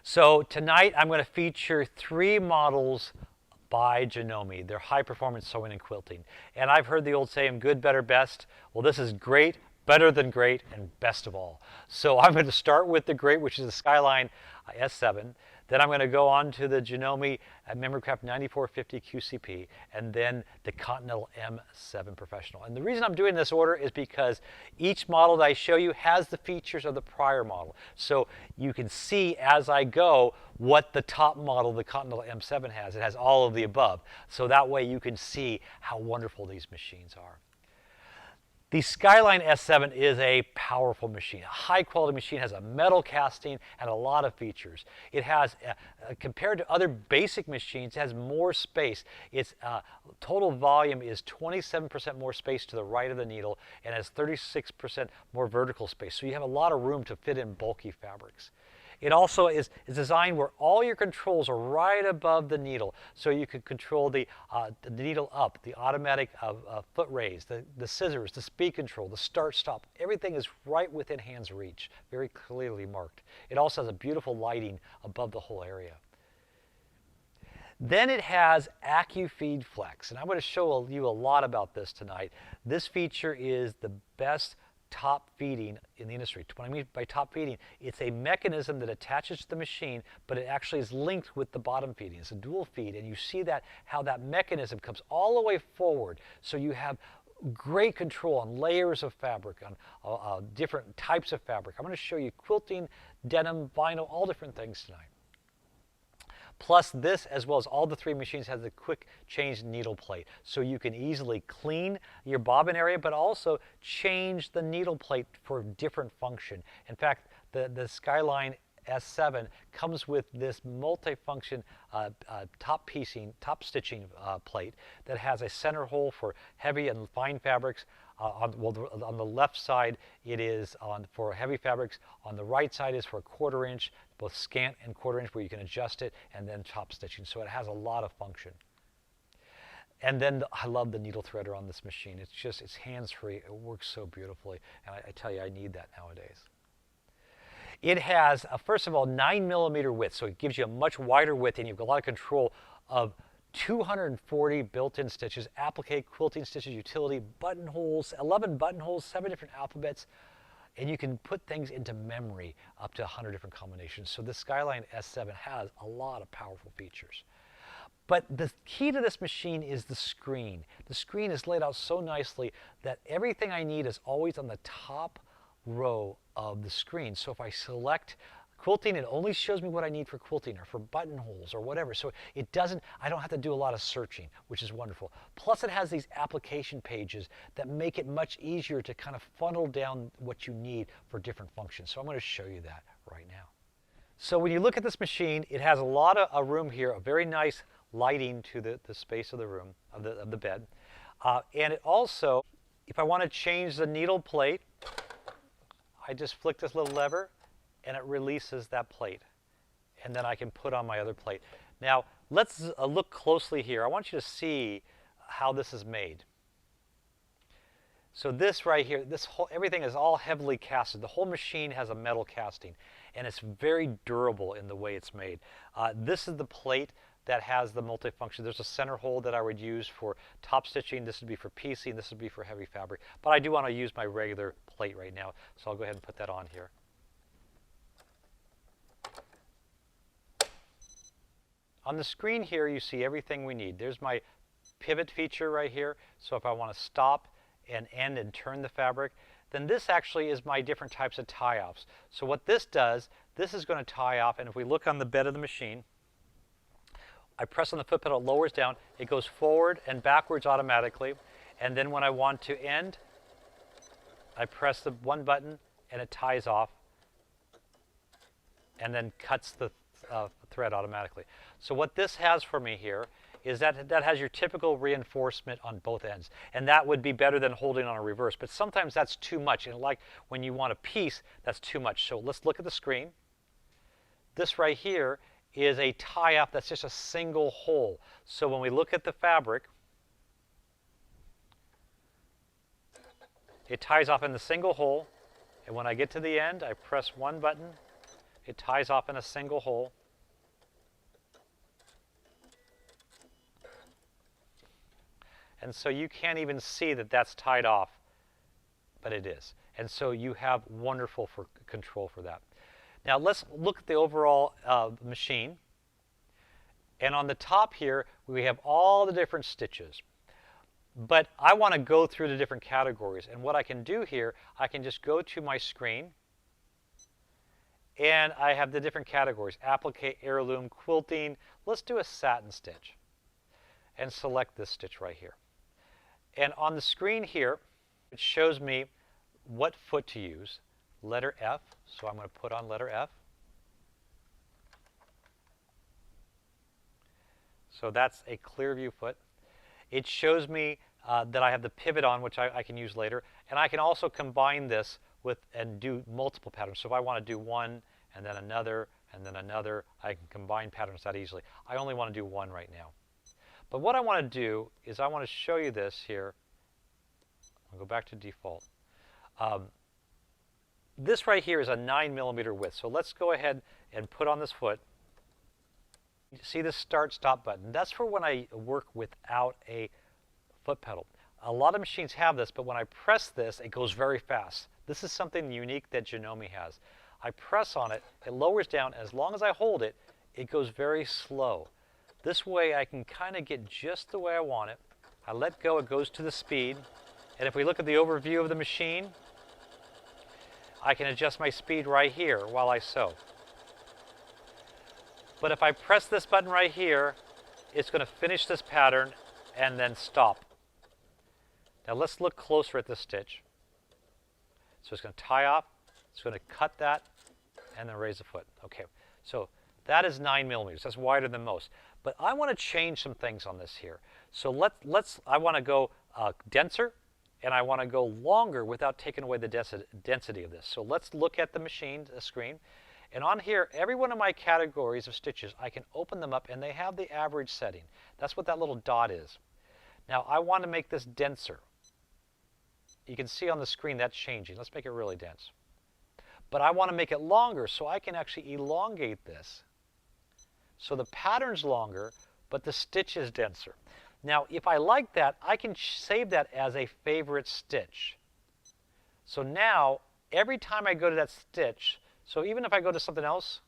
So tonight I'm going to feature 3 models by Janome. They're high performance sewing and quilting. And I've heard the old saying, good, better, best. Well, this is great, better than great, and best of all. So I'm going to start with the great, which is the Skyline S7. Then I'm going to go on to the Janome MemoryCraft 9450 QCP, and then the Continental M7 Professional. And the reason I'm doing this order is because each model that I show you has the features of the prior model. So you can see as I go what the top model, the Continental M7, has. It has all of the above. So that way you can see how wonderful these machines are. The Skyline S7 is a powerful machine. A high-quality machine, has a metal casting and a lot of features. It has, compared to other basic machines, it has more space. Its total volume is 27% more space to the right of the needle and has 36% more vertical space. So you have a lot of room to fit in bulky fabrics. It also is designed where all your controls are right above the needle. So you can control the needle up, the automatic foot raise, the scissors, the speed control, the start-stop. Everything is right within hand's reach, very clearly marked. It also has a beautiful lighting above the whole area. Then it has Accu-Feed Flex, and I'm going to show you a lot about this tonight. This feature is the best top feeding in the industry. What I mean by top feeding, it's a mechanism that attaches to the machine, but it actually is linked with the bottom feeding. It's a dual feed, and you see that how that mechanism comes all the way forward, so you have great control on layers of fabric, on different types of fabric. I'm going to show you quilting, denim, vinyl, all different things tonight. Plus this, as well as all the 3 machines, has a quick change needle plate. So you can easily clean your bobbin area, but also change the needle plate for different function. In fact, the Skyline S7 comes with this multi-function top stitching plate that has a center hole for heavy and fine fabrics. On the left side, it is for heavy fabrics. On the right side is for 1/4 inch, both scant and 1/4 inch, where you can adjust it, and then top stitching. So it has a lot of function. And then I love the needle threader on this machine. It's hands-free. It works so beautifully, and I tell you, I need that nowadays. It has, first of all, 9mm width, so it gives you a much wider width, and you've got a lot of control of 240 built-in stitches, applique, quilting stitches, utility, buttonholes, 11 buttonholes, 7 different alphabets, and you can put things into memory up to 100 different combinations. So the Skyline S7 has a lot of powerful features. But the key to this machine is the screen. The screen is laid out so nicely that everything I need is always on the top row of the screen. So if I select quilting, it only shows me what I need for quilting or for buttonholes or whatever. So I don't have to do a lot of searching, which is wonderful. Plus it has these application pages that make it much easier to kind of funnel down what you need for different functions. So I'm going to show you that right now. So when you look at this machine, it has a lot of room here, a very nice lighting to the space of the room, of the bed. And it also, if I want to change the needle plate, I just flick this little lever and it releases that plate. And then I can put on my other plate. Now, let's look closely here. I want you to see how this is made. So this right here, everything is all heavily casted. The whole machine has a metal casting, and it's very durable in the way it's made. This is the plate that has the multifunction. There's a center hole that I would use for top stitching. This would be for piecing. This would be for heavy fabric. But I do want to use my regular plate right now, so I'll go ahead and put that on here. On the screen here, you see everything we need. There's my pivot feature right here. So if I want to stop and end and turn the fabric, then this actually is my different types of tie-offs. So what this does, this is going to tie off, and if we look on the bed of the machine, I press on the foot pedal, it lowers down, it goes forward and backwards automatically, and then when I want to end, I press the one button and it ties off and then cuts the thread automatically. So what this has for me here is that has your typical reinforcement on both ends, and that would be better than holding on a reverse, but sometimes that's too much, and like when you want a piece, that's too much. So let's look at the screen. This right here is a tie-off that's just a single hole. So when we look at the fabric, it ties off in the single hole, and when I get to the end, I press one button, It ties off in a single hole. And so you can't even see that that's tied off, but it is. And so you have wonderful control for that. Now let's look at the overall machine. And on the top here, we have all the different stitches. But I want to go through the different categories. And what I can do here, I can just go to my screen. And I have the different categories: applique, heirloom, quilting. Let's do a satin stitch. And select this stitch right here. And on the screen here, it shows me what foot to use. Letter F. So I'm going to put on letter F. So that's a clear view foot. It shows me that I have the pivot on, which I can use later. And I can also combine this with and do multiple patterns. So if I want to do one and then another and then another, I can combine patterns that easily. I only want to do one right now. But what I want to do is I want to show you this here. I'll go back to default. This right here is a 9mm width. So let's go ahead and put on this foot. You see this start-stop button? That's for when I work without a foot pedal. A lot of machines have this, but when I press this, it goes very fast. This is something unique that Janome has. I press on it, it lowers down. As long as I hold it, it goes very slow. This way I can kind of get just the way I want it. I let go, it goes to the speed. And if we look at the overview of the machine, I can adjust my speed right here while I sew. But if I press this button right here, it's going to finish this pattern and then stop. Now let's look closer at this stitch. So it's going to tie off, it's going to cut that, and then raise the foot. Okay, so that is 9mm. That's wider than most. But I want to change some things on this here. So I want to go denser, and I want to go longer without taking away the density of this. So let's look at the machine, the screen. And on here, every one of my categories of stitches, I can open them up, and they have the average setting. That's what that little dot is. Now, I want to make this denser. You can see on the screen that's changing. Let's make it really dense. But I want to make it longer, so I can actually elongate this. So the pattern's longer, but the stitch is denser. Now, if I like that, I can save that as a favorite stitch. So now, every time I go to that stitch, so even if I go to something else,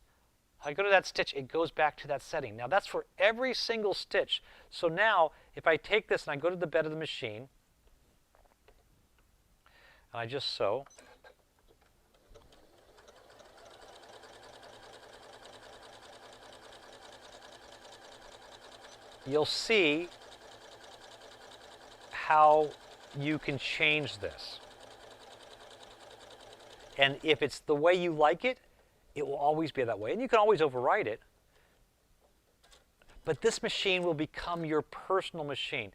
I go to that stitch, it goes back to that setting. Now, that's for every single stitch. So now, if I take this and I go to the bed of the machine, and I just sew, you'll see how you can change this. And if it's the way you like it, it will always be that way. And you can always override it. But this machine will become your personal machine.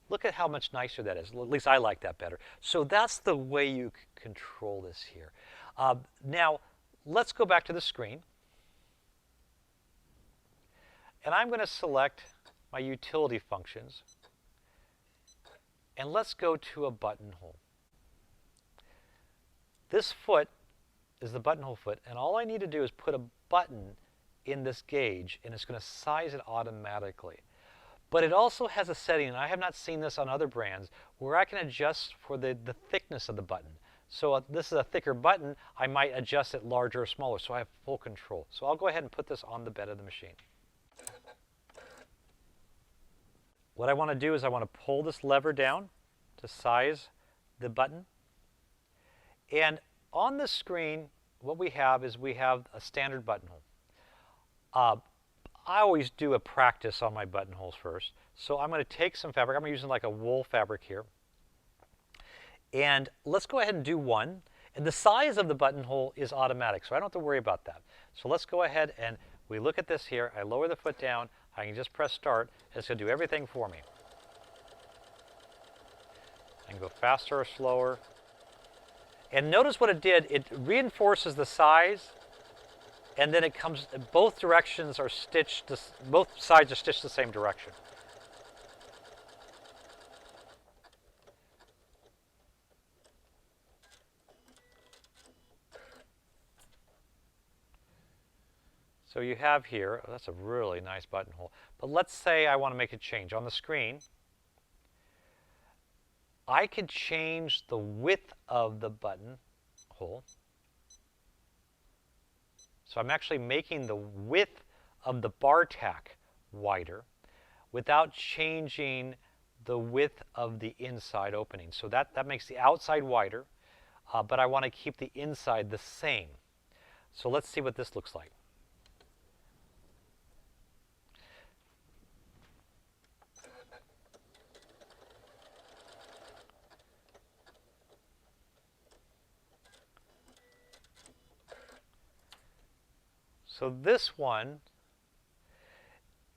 Look at how much nicer that is. At least I like that better. So that's the way you control this here. Now, let's go back to the screen. And I'm going to select my utility functions. And let's go to a buttonhole. This foot is the buttonhole foot, and all I need to do is put a button in this gauge, and it's going to size it automatically. But it also has a setting, and I have not seen this on other brands, where I can adjust for the thickness of the button. So if this is a thicker button, I might adjust it larger or smaller, so I have full control. So I'll go ahead and put this on the bed of the machine. What I want to do is I want to pull this lever down to size the button. And on the screen, what we have is we have a standard buttonhole. I always do a practice on my buttonholes first. So I'm going to take some fabric. I'm using like a wool fabric here. And let's go ahead and do one. And the size of the buttonhole is automatic, so I don't have to worry about that. So let's go ahead and we look at this here. I lower the foot down. I can just press start. It's going to do everything for me. I can go faster or slower. And notice what it did. It reinforces the size, and then it comes, both directions are stitched, both sides are stitched the same direction. So you have here, oh, that's a really nice buttonhole. But let's say I want to make a change. On the screen, I could change the width of the buttonhole. So I'm actually making the width of the bar tack wider without changing the width of the inside opening. So that makes the outside wider, but I want to keep the inside the same. So let's see what this looks like. So this one,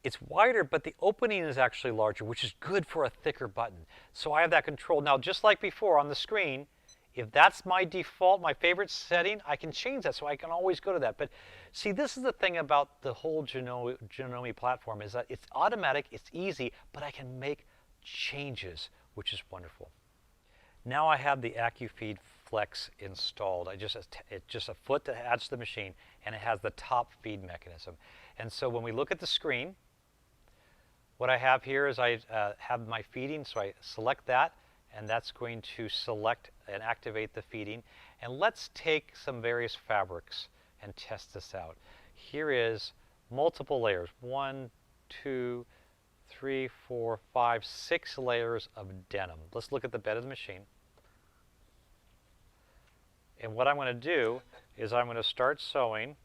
it's wider, but the opening is actually larger, which is good for a thicker button. So I have that control. Now, just like before on the screen, if that's my default, my favorite setting, I can change that, so I can always go to that. But see, this is the thing about the whole Janome platform, is that it's automatic, it's easy, but I can make changes, which is wonderful. Now I have the Accu-Feed Flex installed. It's just a foot that adds to the machine, and it has the top feed mechanism. And so when we look at the screen, what I have here is I have my feeding, so I select that, and that's going to select and activate the feeding. And let's take some various fabrics and test this out. Here is multiple layers, 1, 2, 3, 4, 5, 6 layers of denim. Let's look at the bed of the machine. And what I'm going to do is I'm going to start sewing,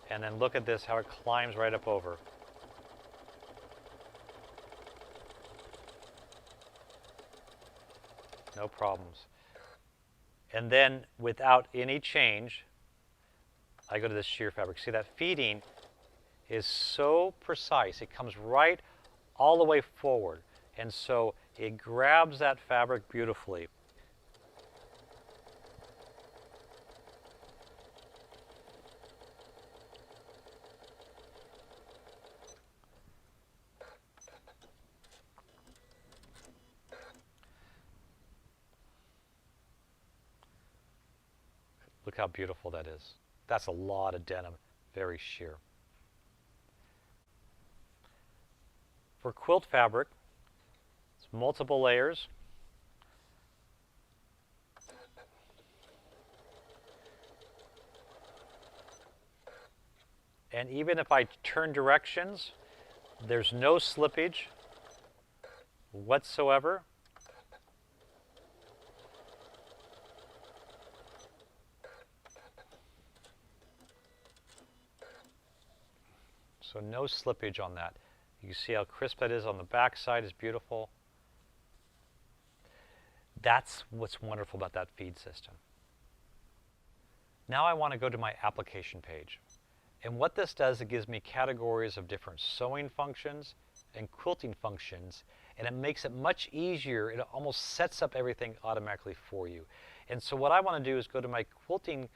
and then look at this, how it climbs right up over. No problems. And then without any change, I go to this sheer fabric. See, that feeding is so precise. It comes right all the way forward. And so it grabs that fabric beautifully. Look how beautiful that is. That's a lot of denim, very sheer. For quilt fabric, it's multiple layers. And even if I turn directions, there's no slippage whatsoever. So no slippage on that. You see how crisp that is on the back side, is beautiful. That's what's wonderful about that feed system. Now I want to go to my application page. And what this does, it gives me categories of different sewing functions and quilting functions, and it makes it much easier. It almost sets up everything automatically for you. And so what I want to do is go to my quilting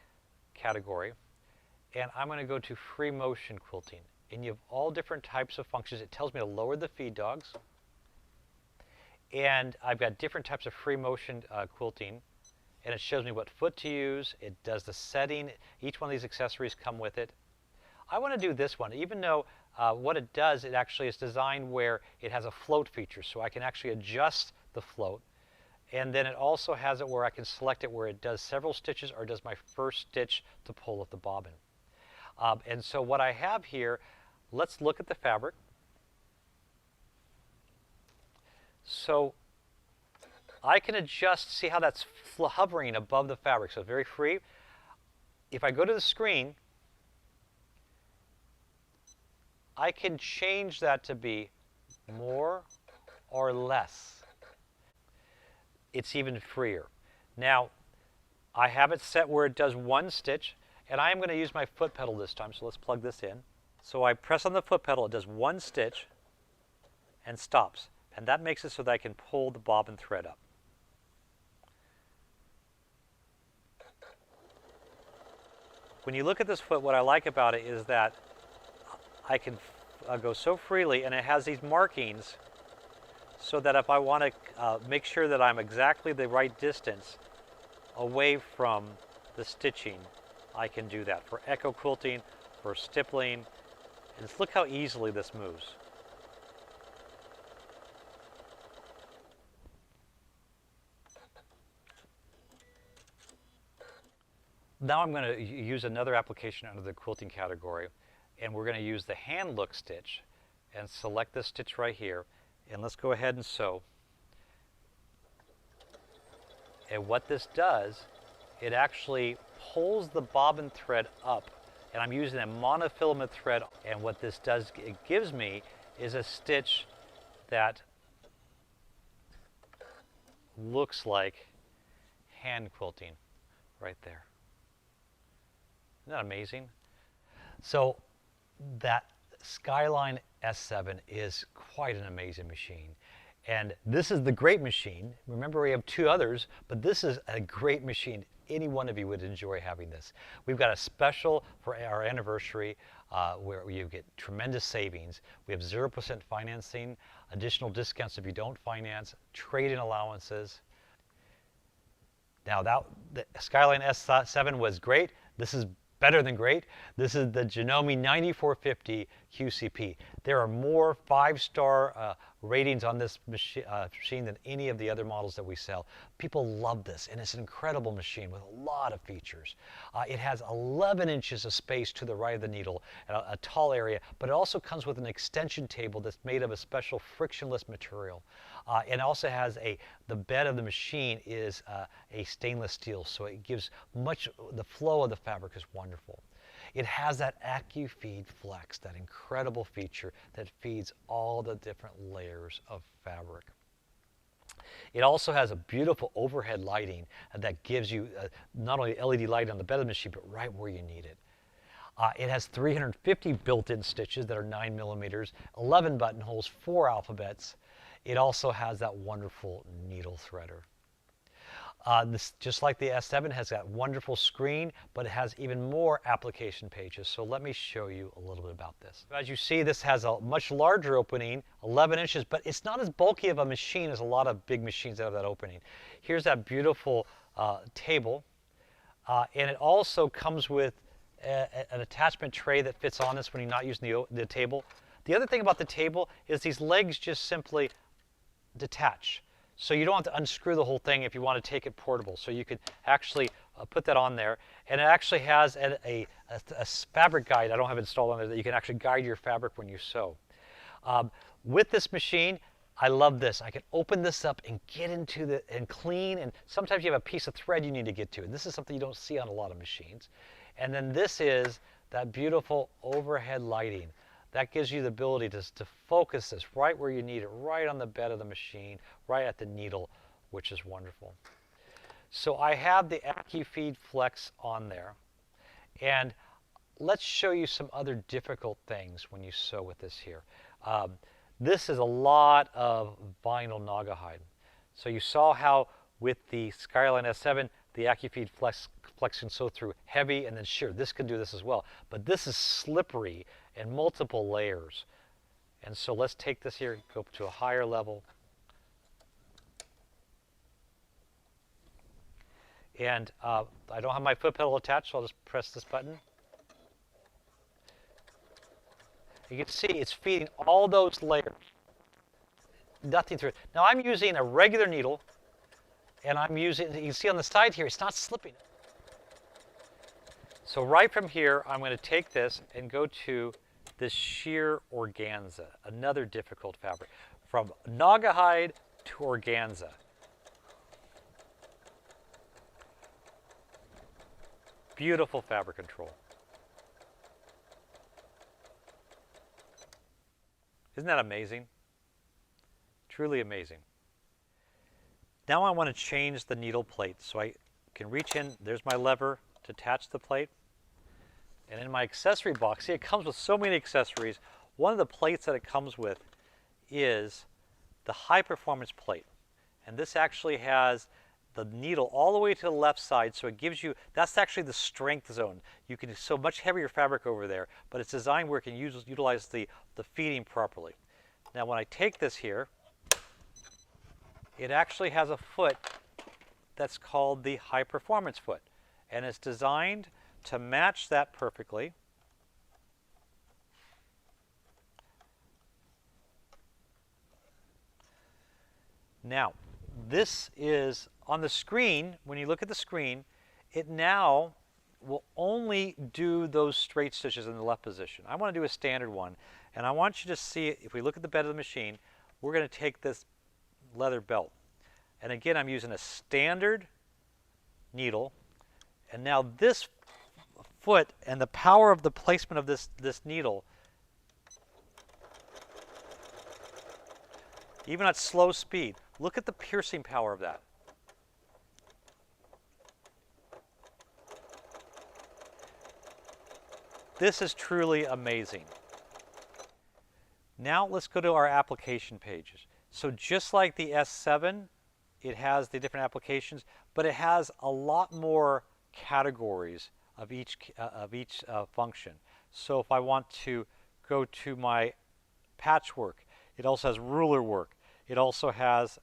category, and I'm going to go to free motion quilting. And you have all different types of functions. It tells me to lower the feed dogs. And I've got different types of free motion quilting. And it shows me what foot to use. It does the setting. Each one of these accessories come with it. I want to do this one, even though what it does, it actually is designed where it has a float feature. So I can actually adjust the float. And then it also has it where I can select it where it does several stitches or does my first stitch to pull up the bobbin. And so what I have here, let's look at the fabric. So I can adjust, see how that's hovering above the fabric, so very free. If I go to the screen, I can change that to be more or less. It's even freer. Now, I have it set where it does one stitch, and I am going to use my foot pedal this time, so let's plug this in. So I press on the foot pedal, it does one stitch and stops. And that makes it so that I can pull the bobbin thread up. When you look at this foot, what I like about it is that I can go so freely, and it has these markings so that if I want to make sure that I'm exactly the right distance away from the stitching, I can do that. For echo quilting, for stippling, and look how easily this moves. Now I'm going to use another application under the quilting category, and we're going to use the hand look stitch and select this stitch right here, and let's go ahead and sew. And what this does, it actually pulls the bobbin thread up, and I'm using a monofilament thread, and what this does, it gives me is a stitch that looks like hand quilting right there. Isn't that amazing? So that Skyline S7 is quite an amazing machine. And this is the great machine. Remember, we have two others, but this is a great machine. Any one of you would enjoy having this. We've got a special for our anniversary where you get tremendous savings. We have 0% financing, additional discounts if you don't finance, trade-in allowances. Now, the Skyline S7 was great. This is better than great. This is the Janome 9450 QCP. There are more 5-star ratings on this machine than any of the other models that we sell. People love this, and it's an incredible machine with a lot of features. It has 11 inches of space to the right of the needle, a tall area, but it also comes with an extension table that's made of a special frictionless material. It also has the bed of the machine is a stainless steel, so it gives the flow of the fabric is wonderful. It has that Accu-Feed Flex, that incredible feature that feeds all the different layers of fabric. It also has a beautiful overhead lighting that gives you not only LED light on the bed of the machine, but right where you need it. It has 350 built-in stitches that are 9 millimeters, 11 buttonholes, 4 alphabets. It also has that wonderful needle threader. This, just like the S7, has that wonderful screen, but it has even more application pages. So let me show you a little bit about this. As you see, this has a much larger opening, 11 inches, but it's not as bulky of a machine as a lot of big machines that have that opening. Here's that beautiful table, and it also comes with an attachment tray that fits on this when you're not using the table. The other thing about the table is these legs just simply detach. So you don't have to unscrew the whole thing if you want to take it portable. So you could actually put that on there. And it actually has a fabric guide I don't have installed on there that you can actually guide your fabric when you sew. With this machine, I love this. I can open this up and get into and clean. And sometimes you have a piece of thread you need to get to. And this is something you don't see on a lot of machines. And then this is that beautiful overhead lighting. That gives you the ability to focus this right where you need it, right on the bed of the machine, right at the needle, which is wonderful. So I have the Accu-Feed Flex on there. And let's show you some other difficult things when you sew with this here. This is a lot of vinyl Naugahyde. So you saw how with the Skyline S7, the Accu-Feed Flex can sew through heavy, and then sure, this can do this as well. But this is slippery and multiple layers. And so let's take this here, go up to a higher level. And I don't have my foot pedal attached, so I'll just press this button. You can see it's feeding all those layers. Nothing through it. Now I'm using a regular needle, and I'm using, you can see on the side here, it's not slipping. So right from here, I'm going to take this and go to this sheer organza, another difficult fabric. From Naugahyde to organza. Beautiful fabric control. Isn't that amazing? Truly amazing. Now I want to change the needle plate. So I can reach in, there's my lever to attach the plate. And in my accessory box, see, it comes with so many accessories. One of the plates that it comes with is the high performance plate. And this actually has the needle all the way to the left side, so it gives you, that's actually the strength zone. You can sew much heavier fabric over there, but it's designed where it can utilize the feeding properly. Now when I take this here, it actually has a foot that's called the high performance foot. and it's designed to match that perfectly. Now, this is on the screen. When you look at the screen, it now will only do those straight stitches in the left position. I want to do a standard one, and I want you to see it. If we look at the bed of the machine, we're going to take this leather belt, and again, I'm using a standard needle, and now this foot and the power of the placement of this needle, even at slow speed, look at the piercing power of that. This is truly amazing. Now let's go to our application pages. So just like the S7, it has the different applications, but it has a lot more categories of each function. So if I want to go to my patchwork, it also has ruler work. It also has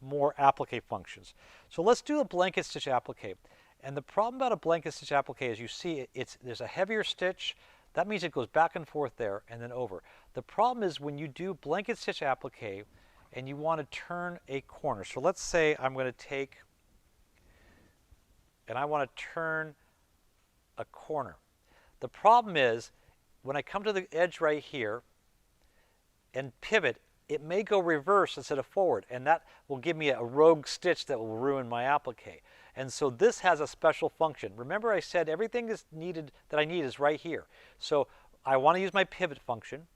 more applique functions. So let's do a blanket stitch applique. And the problem about a blanket stitch applique is you see there's a heavier stitch. That means it goes back and forth there and then over. The problem is when you do blanket stitch applique and you want to turn a corner. So let's say I'm going to take and I want to turn a corner. The problem is when I come to the edge right here and pivot, it may go reverse instead of forward, and that will give me a rogue stitch that will ruin my applique. And so this has a special function. Remember I said everything is needed that I need is right here. So I want to use my pivot function,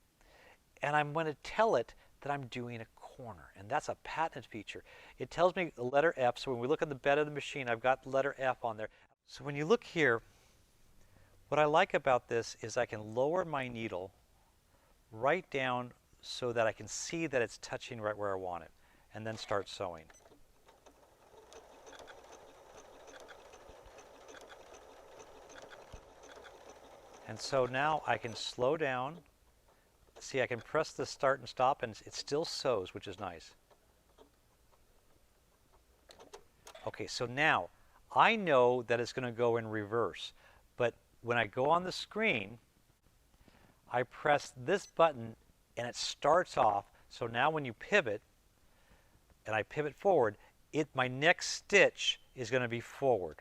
and I'm going to tell it that I'm doing a corner, and that's a patented feature. It tells me the letter F, so when we look at the bed of the machine, I've got the letter F on there. So when you look here, what I like about this is I can lower my needle right down so that I can see that it's touching right where I want it, and then start sewing. And so now I can slow down. See, I can press the start and stop, and it still sews, which is nice. Okay, so now I know that it's going to go in reverse, but when I go on the screen, I press this button and it starts off. So now when you pivot and I pivot forward, my next stitch is going to be forward.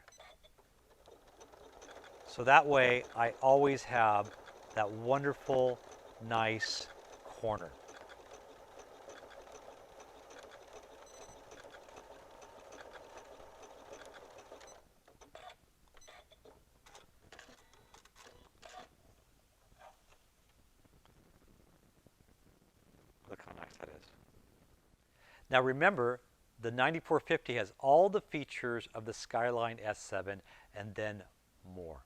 So that way I always have that wonderful, nice corner. Look how nice that is. Now remember, the 9450 has all the features of the Skyline S7 and then more.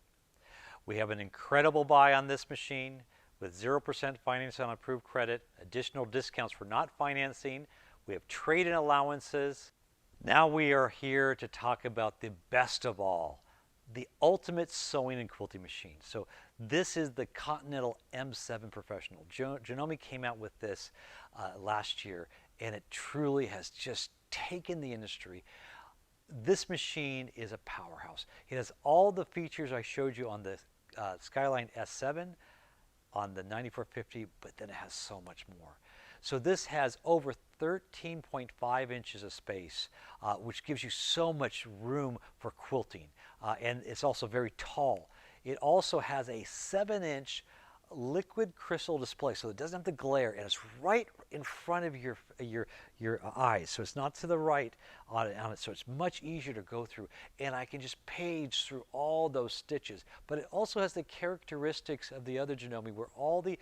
We have an incredible buy on this machine with 0% finance on approved credit, additional discounts for not financing. We have trade-in allowances. Now we are here to talk about the best of all, the ultimate sewing and quilting machine. So this is the Continental M7 Professional. Janome came out with this last year, and it truly has just taken the industry. This machine is a powerhouse. It has all the features I showed you on the Skyline S7, on the 9450, but then it has so much more. So this has over 13.5 inches of space, which gives you so much room for quilting. And it's also very tall. It also has a 7-inch liquid crystal display, so it doesn't have the glare, and it's right in front of your eyes, so it's not to the right on it, so it's much easier to go through, and I can just page through all those stitches. But it also has the characteristics of the other Janome, where all the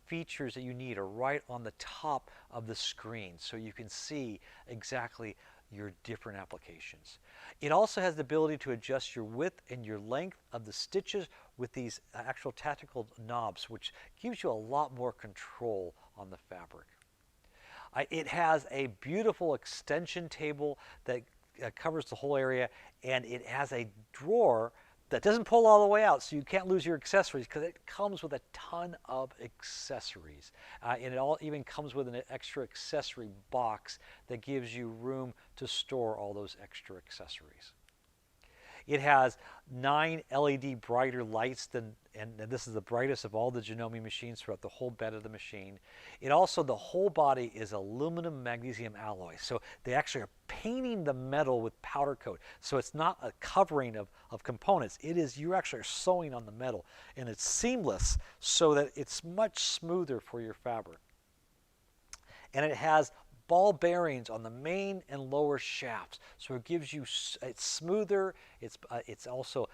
features that you need are right on the top of the screen, so you can see exactly your different applications. It also has the ability to adjust your width and your length of the stitches with these actual tactical knobs, which gives you a lot more control on the fabric. It has a beautiful extension table that covers the whole area, and it has a drawer that doesn't pull all the way out, so you can't lose your accessories, because it comes with a ton of accessories. And it all even comes with an extra accessory box that gives you room to store all those extra accessories. It has 9 LED brighter lights and this is the brightest of all the Janome machines throughout the whole bed of the machine. It also, the whole body is aluminum magnesium alloy. So they actually are painting the metal with powder coat. So it's not a covering of components. It is, you actually are sewing on the metal, and it's seamless so that it's much smoother for your fabric. And it has ball bearings on the main and lower shafts, so it gives you, it's smoother, it's also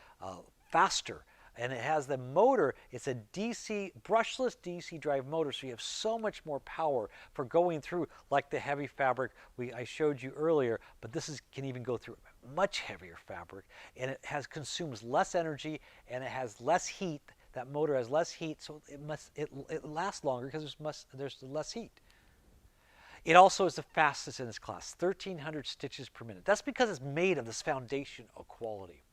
faster, and it has the motor. It's a DC, brushless DC drive motor, so you have so much more power for going through, like the heavy fabric I showed you earlier, but this can even go through much heavier fabric, and it consumes less energy, and it has less heat. That motor has less heat, so it lasts longer because there's less heat. It also is the fastest in its class, 1,300 stitches per minute. That's because it's made of this foundation of quality.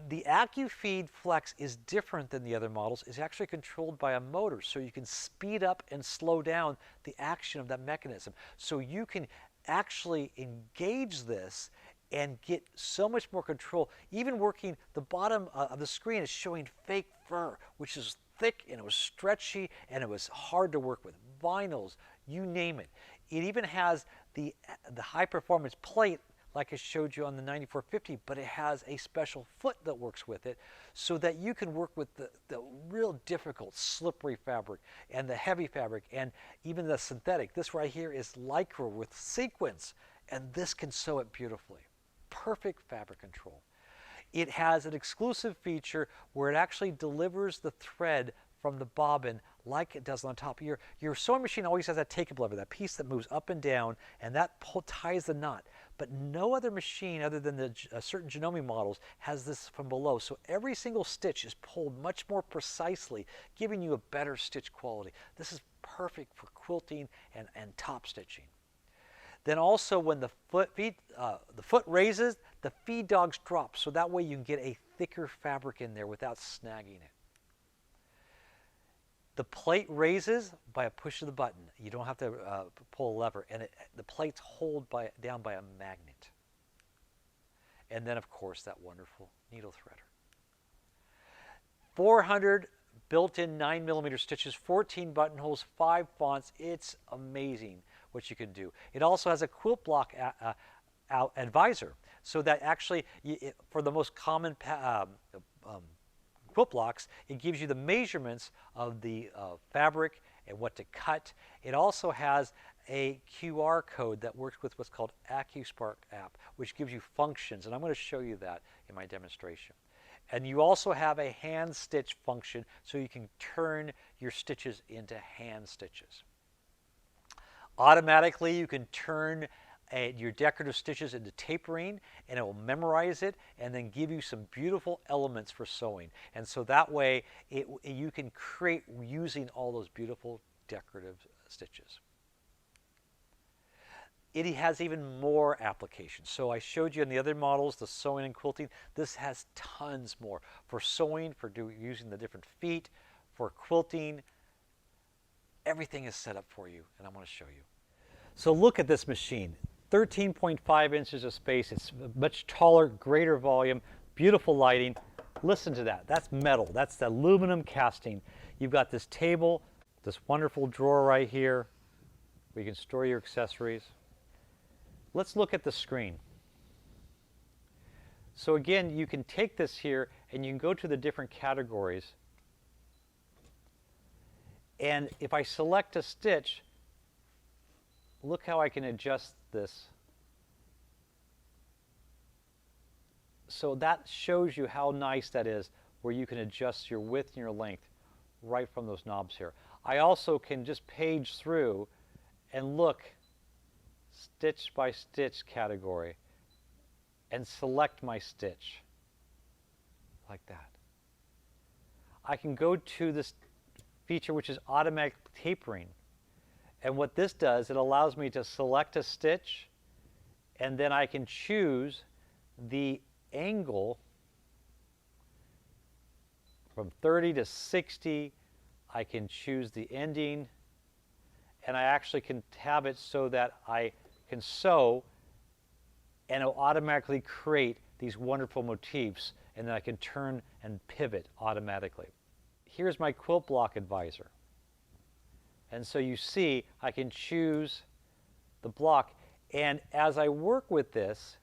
The Accu-Feed Flex is different than the other models. It's actually controlled by a motor, so you can speed up and slow down the action of that mechanism. So you can actually engage this and get so much more control. Even working, the bottom of the screen is showing fake fur, which is thick and it was stretchy and it was hard to work with. Vinyls, you name it. It even has the high performance plate like I showed you on the 9450, but it has a special foot that works with it so that you can work with the real difficult slippery fabric and the heavy fabric and even the synthetic. This right here is Lycra with sequins, and this can sew it beautifully. Perfect fabric control. It has an exclusive feature where it actually delivers the thread from the bobbin like it does on top. Your sewing machine always has that take-up lever, that piece that moves up and down, and that ties the knot. But no other machine other than the certain Janome models has this from below. So every single stitch is pulled much more precisely, giving you a better stitch quality. This is perfect for quilting and top stitching. Then also when the foot raises, the feed dogs drop, so that way you can get a thicker fabric in there without snagging it. The plate raises by a push of the button. You don't have to pull a lever, and the plates hold down by a magnet. And then, of course, that wonderful needle threader. 400 built-in 9mm stitches, 14 buttonholes, 5 fonts. It's amazing what you can do. It also has a quilt block advisor, so that actually, for the most common quilt blocks, it gives you the measurements of the fabric and what to cut. It also has a QR code that works with what's called AccuSpark app, which gives you functions, and I'm going to show you that in my demonstration. And you also have a hand stitch function, so you can turn your stitches into hand stitches. Automatically, you can turn your decorative stitches into tapering, and it will memorize it and then give you some beautiful elements for sewing. And so that way you can create using all those beautiful decorative stitches. It has even more applications. So I showed you in the other models, the sewing and quilting. This has tons more for sewing, for using the different feet, for quilting. Everything is set up for you, and I'm going to show you. So look at this machine. 13.5 inches of space. It's much taller, greater volume, beautiful lighting. Listen to that. That's metal. That's the aluminum casting. You've got this table, this wonderful drawer right here where you can store your accessories. Let's look at the screen. So again, you can take this here and you can go to the different categories. And if I select a stitch, look how I can adjust this. So that shows you how nice that is, where you can adjust your width and your length right from those knobs here. I also can just page through and look stitch by stitch category and select my stitch like that. I can go to this feature which is automatic tapering. And what this does, it allows me to select a stitch, and then I can choose the angle from 30 to 60. I can choose the ending, and I actually can have it so that I can sew, and it'll automatically create these wonderful motifs, and then I can turn and pivot automatically. Here's my quilt block advisor. And so you see, I can choose the block, and as I work with this,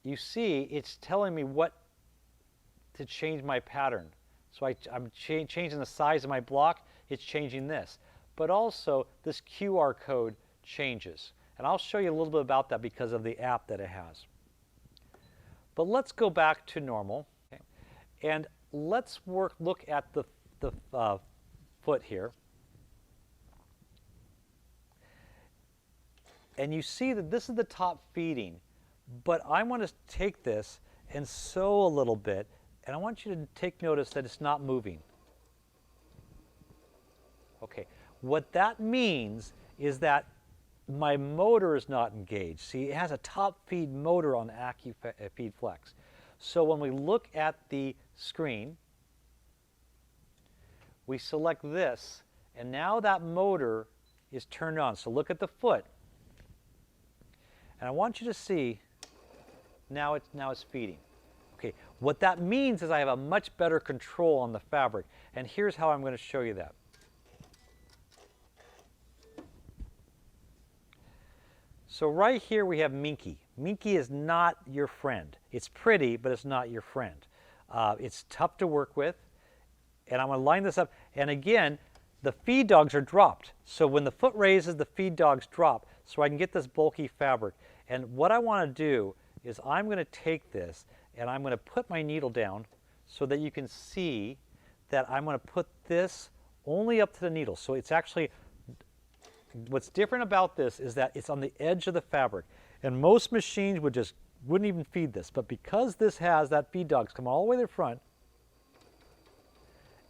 you see it's telling me what to change my pattern. So I'm changing the size of my block, it's changing this. But also, this QR code changes. And I'll show you a little bit about that because of the app that it has. But let's go back to normal. Okay? And let's look at the foot here. And you see that this is the top feeding. But I want to take this and sew a little bit. And I want you to take notice that it's not moving. Okay. What that means is that my motor is not engaged. See, it has a top feed motor on Accu-Feed Flex. So when we look at the screen, we select this, and now that motor is turned on. So look at the foot. And I want you to see, now it's feeding. Okay, what that means is I have a much better control on the fabric. And here's how I'm going to show you that. So right here we have Minky. Minky is not your friend. It's pretty, but it's not your friend. It's tough to work with. And I'm going to line this up. And again, the feed dogs are dropped. So when the foot raises, the feed dogs drop. So I can get this bulky fabric. And what I want to do is I'm going to take this and I'm going to put my needle down so that you can see that I'm going to put this only up to the needle. So it's actually, what's different about this is that it's on the edge of the fabric. And most machines wouldn't even feed this. But because this has that feed dogs come all the way to the front,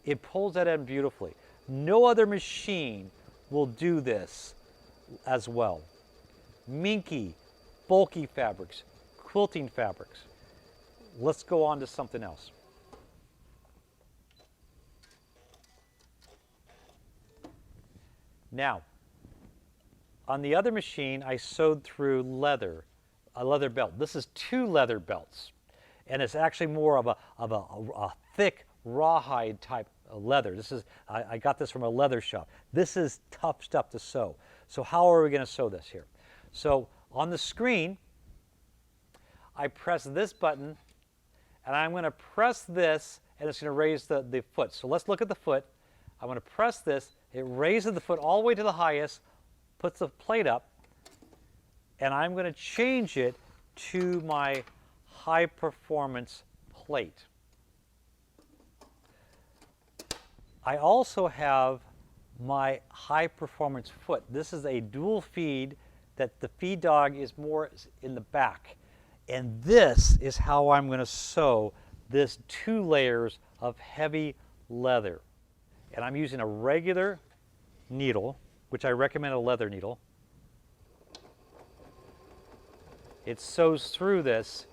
it pulls that end beautifully. No other machine will do this as well. Minky, bulky fabrics, quilting fabrics. Let's go on to something else. Now, on the other machine, I sewed through leather, a leather belt. This is 2 leather belts, and it's actually more of a thick rawhide type of leather. This is I got this from a leather shop. This is tough stuff to sew. So how are we going to sew this here? So on the screen, I press this button, and I'm going to press this, and it's going to raise the foot. So let's look at the foot. I'm going to press this. It raises the foot all the way to the highest, puts the plate up, and I'm going to change it to my high performance plate. I also have my high performance foot. This is a dual feed that the feed dog is more in the back. And this is how I'm going to sew this 2 layers of heavy leather. And I'm using a regular needle, which I recommend a leather needle. It sews through this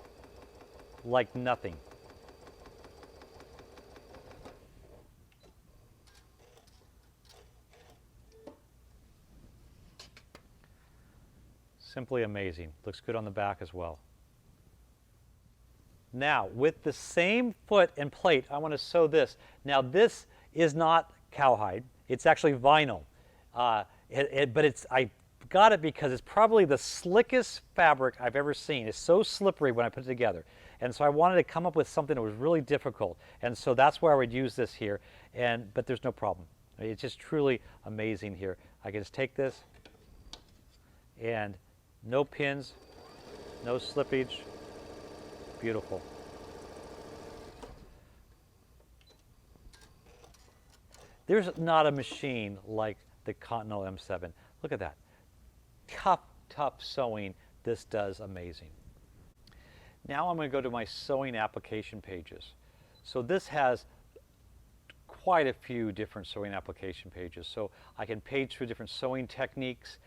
like nothing. Simply amazing. Looks good on the back as well. Now, with the same foot and plate, I want to sew this. Now, this is not cowhide. It's actually vinyl. But I got it because it's probably the slickest fabric I've ever seen. It's so slippery when I put it together. And so I wanted to come up with something that was really difficult. And so that's where I would use this here. But there's no problem. It's just truly amazing here. I can just take this and no pins, no slippage. Beautiful. There's not a machine like the Continental M7. Look at that. Tough sewing. This does amazing. Now I'm going to go to my sewing application pages. So this has quite a few different sewing application pages. So I can page through different sewing techniques,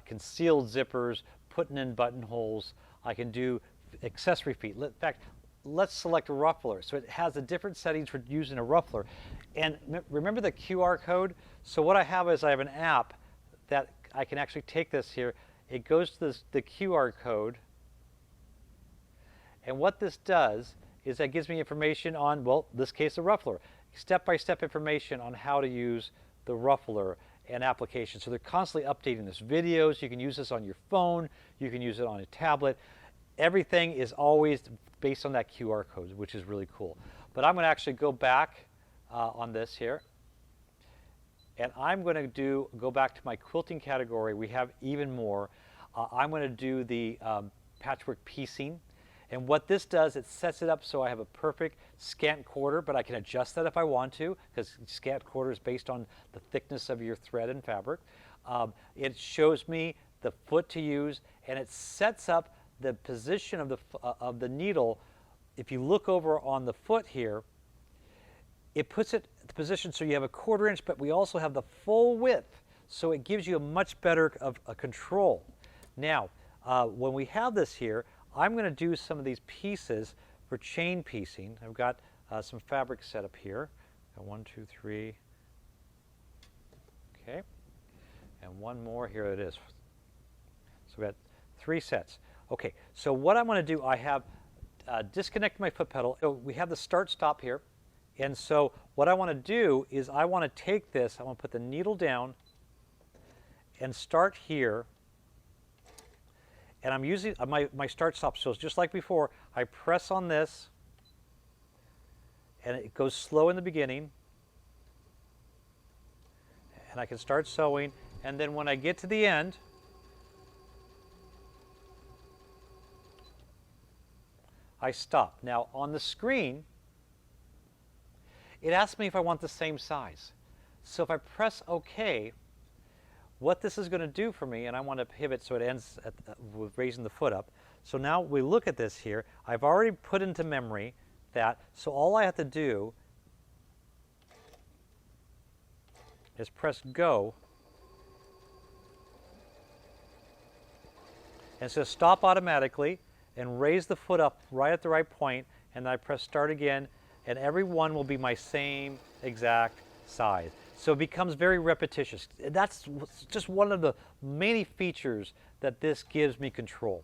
concealed zippers, putting in buttonholes. I can do accessory feet. In fact, let's select a ruffler. So it has the different settings for using a ruffler. And remember the QR code? So what I have is I have an app that I can actually take this here. It goes to the QR code, And what this does is that gives me information on, well, in this case, the ruffler. Step-by-step information on how to use the ruffler and application. So they're constantly updating this. Videos, you can use this on your phone, you can use it on a tablet. Everything is always based on that QR code, which is really cool. But I'm going to actually go back on this here. And I'm going to go back to my quilting category. We have even more. I'm going to do the patchwork piecing. And what this does, it sets it up so I have a perfect scant quarter, but I can adjust that if I want to, because scant quarter is based on the thickness of your thread and fabric. It shows me the foot to use, and it sets up the position of the needle. If you look over on the foot here, it puts it in the position so you have a 1/4 inch, but we also have the full width, so it gives you a much better control. Now, when we have this here, I'm going to do some of these pieces for chain piecing. I've got some fabric set up here. 1, 2, 3. Okay. And one more. Here it is. So we've got 3 sets. Okay. So what I'm going to do, I have disconnected my foot pedal. So we have the start-stop here. And so what I want to do is I want to take this, I want to put the needle down and start here. And I'm using my start-stop. So it's just like before, I press on this, and it goes slow in the beginning. And I can start sewing. And then when I get to the end, I stop. Now on the screen, it asks me if I want the same size. So if I press OK, what this is going to do for me, and I want to pivot so it ends with raising the foot up. So now we look at this here. I've already put into memory that, so all I have to do is press go. And so stop automatically and raise the foot up right at the right point, and then I press start again, and every one will be my same exact size. So it becomes very repetitious. That's just one of the many features that this gives me control.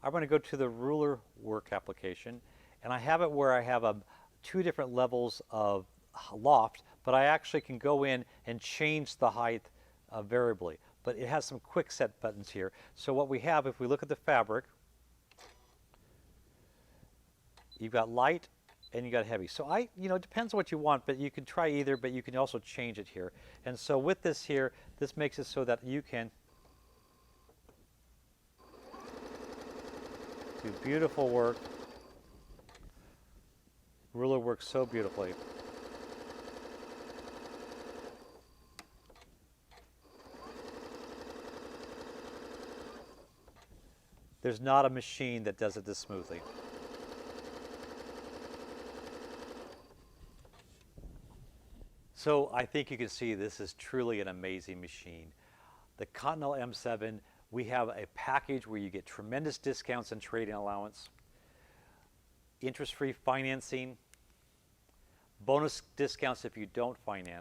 I'm going to go to the ruler work application, and I have it where I have 2 different levels of loft, but I actually can go in and change the height variably. But it has some quick set buttons here. So what we have, if we look at the fabric, you've got light and you got heavy. So it depends on what you want, but you can try either, but you can also change it here. And so with this here, this makes it so that you can do beautiful work. Ruler works so beautifully. There's not a machine that does it this smoothly. So I think you can see this is truly an amazing machine. The Continental M7, we have a package where you get tremendous discounts and trading allowance, interest-free financing, bonus discounts if you don't finance.